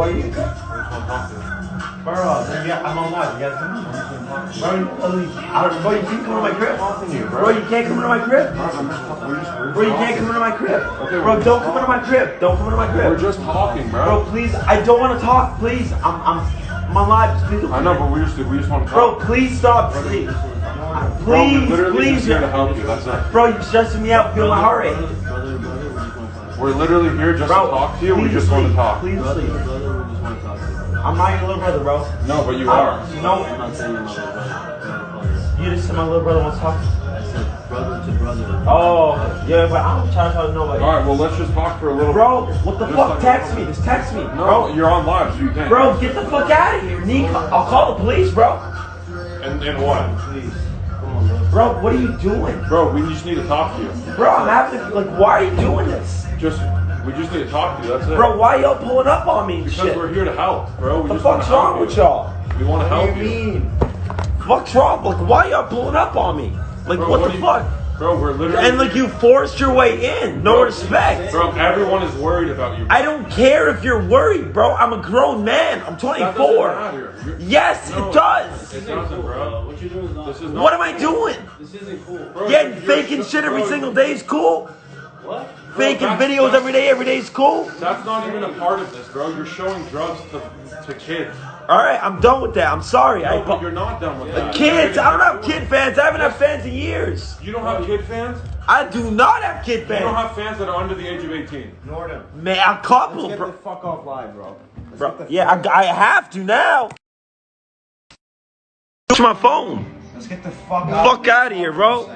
What are you? Bro, yeah, I'm on live. You guys come on. Bro, you can't come to my crib. Bro, you can't come into my crib. Bro, you can't come into my crib. Bro, don't come into my crib. Don't come into my crib. We're just talking, bro. Bro, please, I don't want to talk. Please, I'm on live. Please. I know, but we just want to talk. Bro, please stop. Please. Bro, Please, we're literally please. just here to help you. That's it. Bro, you're stressing me out. Feel my heart rate. We're literally here just Bro, to talk to you. We please just want to sleep. talk. Please sleep. I'm not your little brother, bro. No, but you are. No. I'm not saying you're my little brother. You just said my little brother wants to talk. I said brother to brother. Oh, yeah, but I'm trying to talk to nobody. All right, well, let's just talk for a little Bro, bit. what the Just fuck? like- Text me. Just text me. No, Bro, you're on live, so you can't. bro, get the fuck out of here, Nikan. I'll call the police, bro. And what? Please. Come on, bro. Bro, what are you doing? Bro, we just need to talk to you. Bro, I'm having to, like, why are you doing this? We just need to talk to you, that's it. Bro, why y'all pulling up on me and Because shit? we're here to help, bro. We The just wanna fuck's help wrong you. with y'all? We want to help What do you. you mean? Fuck's wrong? Like, why y'all pulling up on me? Like, Bro, what do the you- fuck? Bro, we're literally... And like, you forced your way in. No Bro, respect. Bro, everyone is worried about you. I don't care if you're worried, bro. I'm a grown man. I'm That doesn't 24. matter. Yes, No, it does. It doesn't, bro. What you're doing is not. This is not What am I doing? This isn't cool. Bro, Getting you're faking so- shit every bro, single day is cool. What? Faking that's- videos that's- every day is cool. That's not even a part of this, bro. You're showing drugs to kids. All right, I'm done with that. I'm sorry. No, but you're not done with that. Kids, I don't have kid fans. I haven't had fans in years. You don't have kid fans? I do not have kid You don't fans. have fans that are under the age of 18. Norton. Man, a couple, Let's get bro. the fuck off live, bro. Let's Bro, get the yeah, fuck- I have to now. Touch my phone. Let's get the fuck Fuck out of here, bro.